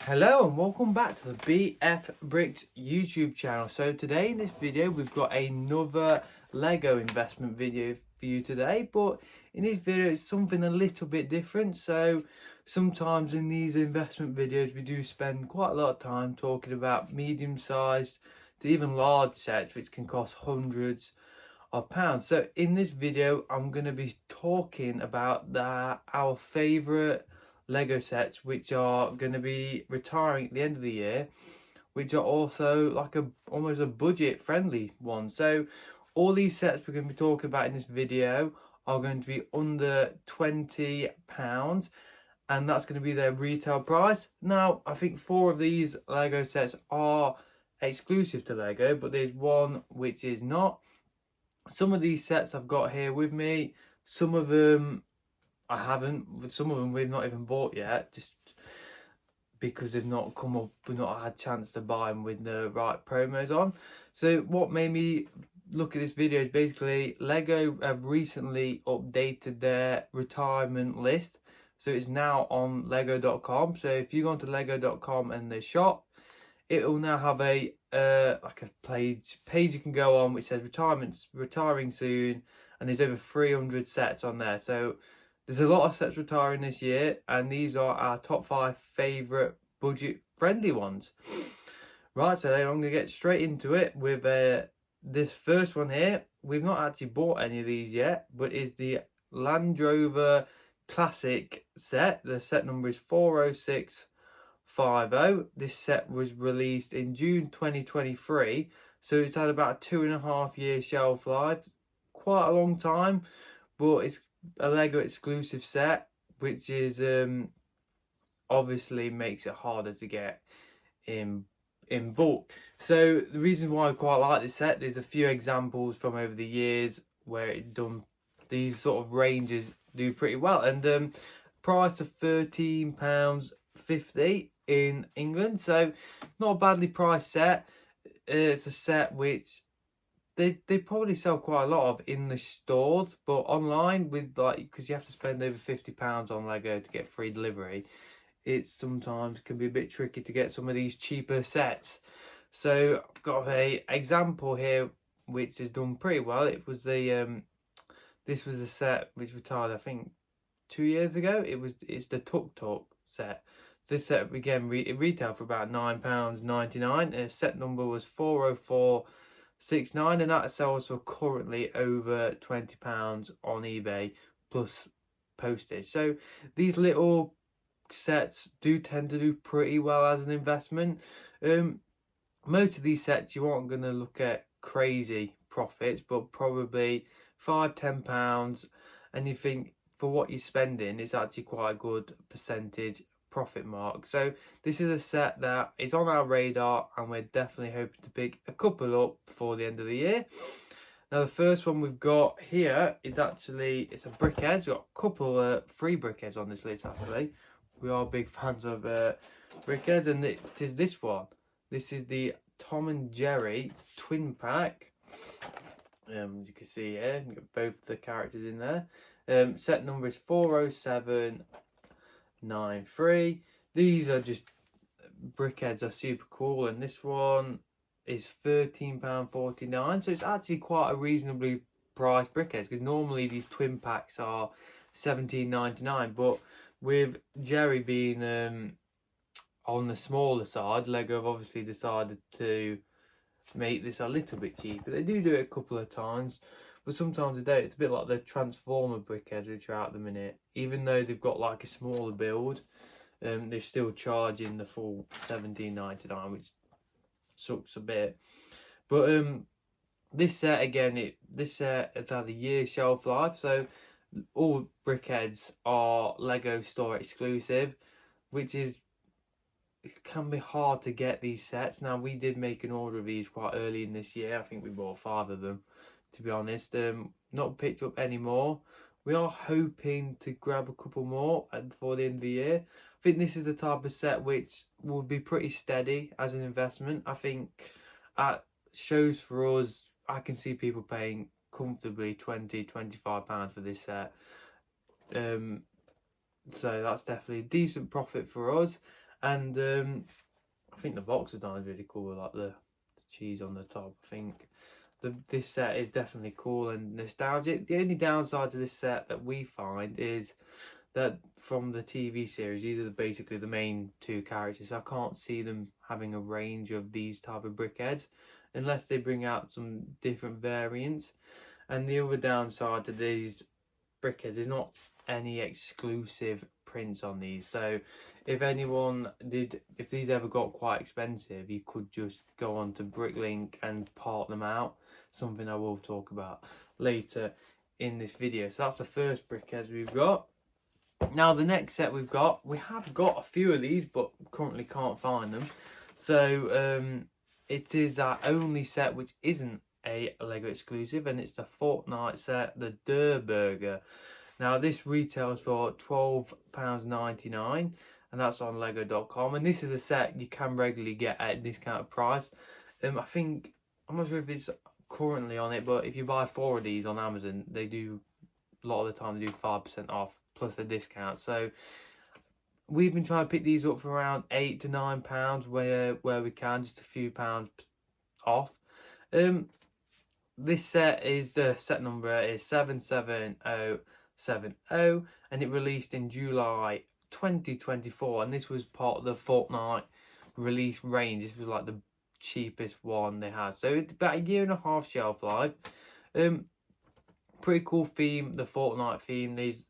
Hello and welcome back to the BF Bricks YouTube channel. So today in this video we've got another Lego investment video for you today, but in this video it's something a little bit different. So sometimes in these investment videos we do spend quite a lot of time talking about medium-sized to even large sets which can cost hundreds of pounds. So in this video I'm going to be talking about our favourite Lego sets which are going to be retiring at the end of the year, which are also like almost a budget friendly one. So all these sets we're going to be talking about in this video are going to be under £20, and that's going to be their retail price. Now I think 4 of these Lego sets are exclusive to Lego, but there's one which is not. Some of these sets I've got here with me, some of them I haven't. With some of them we've not even bought yet, just because they've not come up. We've not had a chance to buy them with the right promos on. So what made me look at this video is basically Lego have recently updated their retirement list. So it's now on lego.com. So if you go onto lego.com and the shop, it will now have a like a page you can go on which says retiring soon, and there's over 300 sets on there. So there's a lot of sets retiring this year, and these are our top 5 favourite budget-friendly ones. Right, so I'm going to get straight into it with this first one here. We've not actually bought any of these yet, but it's the Land Rover Classic set. The set number is 40650. This set was released in June 2023, so it's had about a 2.5-year shelf life. Quite a long time, but it's a Lego exclusive set, which is obviously makes it harder to get in bulk. So the reason why I quite like this set, there's a few examples from over the years where it done these sort of ranges do pretty well, and price of £13.50 in England, so not a badly priced set. It's a set which they probably sell quite a lot of in the stores, but online, with because you have to spend over £50 on Lego to get free delivery, it sometimes can be a bit tricky to get some of these cheaper sets. So I've got a example here which is done pretty well. It was the this was a set which retired I think 2 years ago. It's the Tuk Tuk set. This set again it retailed for about £9.99, and set number was 40469, and that sells for currently over £20 on eBay plus postage. So these little sets do tend to do pretty well as an investment. Most of these sets you aren't going to look at crazy profits, but probably £5-10, and you think for what you're spending it's actually quite a good percentage profit mark. So this is a set that is on our radar, and we're definitely hoping to pick a couple up before the end of the year. Now the first one we've got here is actually, it's a Brickheads. We've got a couple of free Brickheads on this list actually. We are big fans of Brickheads, and it is this one. This is the Tom and Jerry twin pack. As you can see here, you got both the characters in there. Set number is 40793. These are just Brickheads are super cool, and this one is £13.49. So it's actually quite a reasonably priced Brickheads, because normally these twin packs are £17.99. But with Jerry being on the smaller side, Lego have obviously decided to make this a little bit cheaper. They do it a couple of times, but sometimes they don't. It's a bit like the Transformer Brickheads which are out at the minute. Even though they've got like a smaller build, they're still charging the full £17.99, which sucks a bit. But this set again, this set has had a year shelf life, so all Brickheads are Lego store exclusive, which is, it can be hard to get these sets. Now we did make an order of these quite early in this year. I think we bought 5 of them, to be honest. Not picked up any more. We are hoping to grab a couple more before the end of the year. I think this is the type of set which will be pretty steady as an investment. I think at shows for us, I can see people paying comfortably £20-25 for this set. So that's definitely a decent profit for us. And I think the box design is really cool, like the cheese on the top. I think this set is definitely cool and nostalgic. The only downside to this set that we find is that from the TV series, these are basically the main two characters. I can't see them having a range of these type of brickheads unless they bring out some different variants. And the other downside to these brickheads is not any exclusive prints on these. So if these ever got quite expensive, you could just go on to Bricklink and part them out, something I will talk about later in this video. So that's the first brickheads we've got. Now the next set we have got a few of these, but currently can't find them. So it is our only set which isn't a Lego exclusive, and it's the Fortnite set, the Der Burger. Now this retails for £12.99, and that's on lego.com, and this is a set you can regularly get at a discounted price. I'm not sure if it's currently on it, but if you buy 4 of these on Amazon, they do, a lot of the time they do 5% off plus the discount. So we've been trying to pick these up for around £8 to £9 where we can, just a few pounds off. This set is, the set number is 77070, and it released in July 2024, and this was part of the Fortnite release range. This was like the cheapest one they had, so it's about a 1.5 year shelf life. Pretty cool theme, the Fortnite theme. There's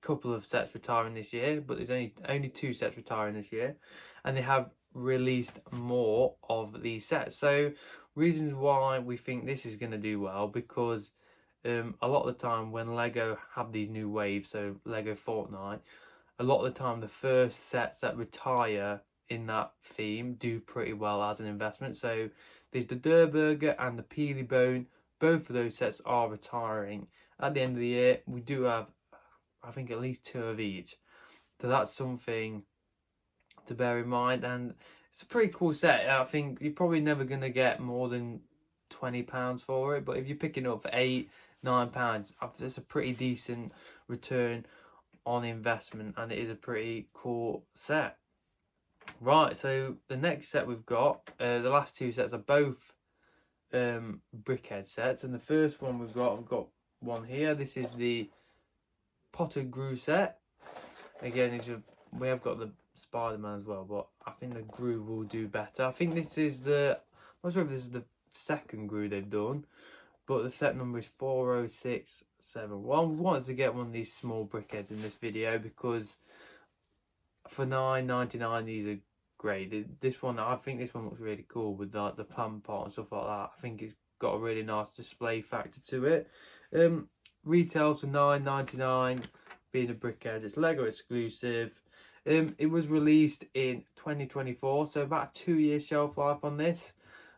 couple of sets retiring this year, but there's only 2 sets retiring this year, and they have released more of these sets. So reasons why we think this is going to do well, because a lot of the time when Lego have these new waves, so Lego Fortnite, a lot of the time the first sets that retire in that theme do pretty well as an investment. So there's the Der Burger and the Peely Bone. Both of those sets are retiring at the end of the year. We do have, I think, at least 2 of each. So that's something to bear in mind, and it's a pretty cool set. I think you're probably never going to get more than £20 for it, but if you're picking it up for £8-9, that's a pretty decent return on investment, and it is a pretty cool set. Right, so the next set we've got, the last 2 sets are both brickhead sets, and the first one I've got one here. This is the Potted Gru set. Again, we have got the Spider-Man as well, but I think the Gru will do better. I think this is I'm not sure if this is the second Gru they've done, but the set number is 40671. We wanted to get one of these small brickheads in this video because for £9.99 these are great. This one, I think this one looks really cool with like the plant pot and stuff like that. I think it's got a really nice display factor to it. Retails for £9.99. Being a brickhead, it's Lego exclusive. It was released in 2024, so about a 2-year shelf life on this.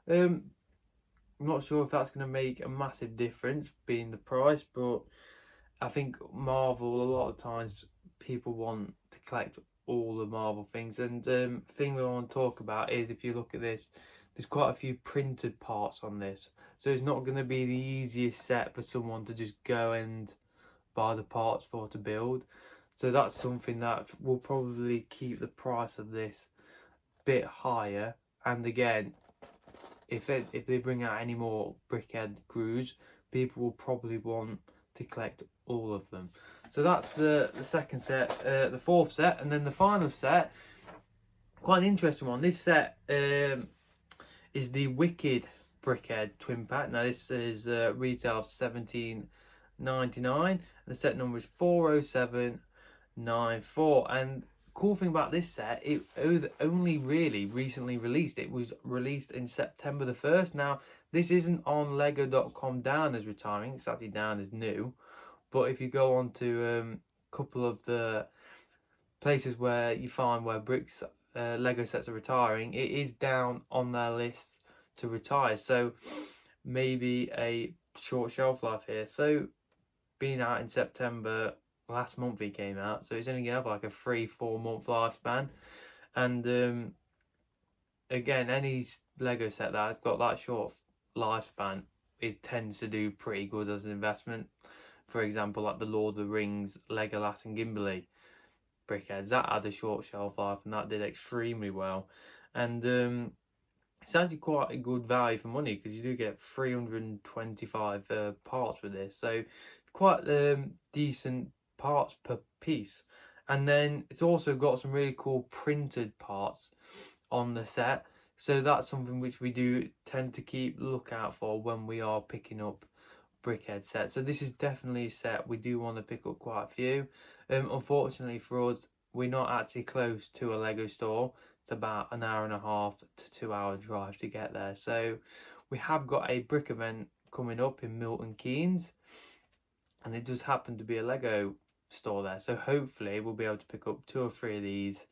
I'm not sure if that's going to make a massive difference being the price, but I think Marvel, a lot of times people want to collect all the Marvel things, and the thing we want to talk about is, if you look at this, there's quite a few printed parts on this, so it's not going to be the easiest set for someone to just go and buy the parts for to build. So that's something that will probably keep the price of this a bit higher. And again, if they bring out any more brickhead Grus, people will probably want to collect all of them. So that's the second set, the fourth set, and then the final set, quite an interesting one. This set is the Wicked brickhead twin pack. Now this is retail of £17.99. The set number is 40794. And cool thing about this set, it only really recently released. It was released in September the 1st. Now this isn't on lego.com down as retiring, it's actually down as new. But if you go on to a couple of the places where you find where bricks Lego sets are retiring, it is down on their list to retire. So maybe a short shelf life here. So being out in September, last month he came out, so it's only gonna have like a 3-4 month lifespan. And again, any Lego set that has got that short lifespan, it tends to do pretty good as an investment. For example, like the Lord of the Rings, Legolas and Gimli. brickheads. That had a short shelf life and that did extremely well. And it's actually quite a good value for money because you do get 325 parts with this. So quite decent parts per piece. And then it's also got some really cool printed parts on the set. So that's something which we do tend to keep lookout for when we are picking up brickhead sets. So this is definitely a set we do want to pick up quite a few. Unfortunately for us, we're not actually close to a Lego store. It's about an hour and a half to 2 hour drive to get there. So we have got a brick event coming up in Milton Keynes, and it does happen to be a Lego store there. So hopefully we'll be able to pick up 2 or 3 of these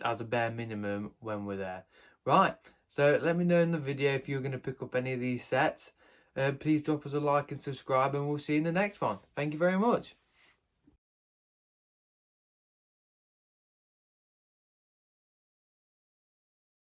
as a bare minimum when we're there. Right, so let me know in the video if you're going to pick up any of these sets. Please drop us a like and subscribe, and we'll see you in the next one. Thank you very much.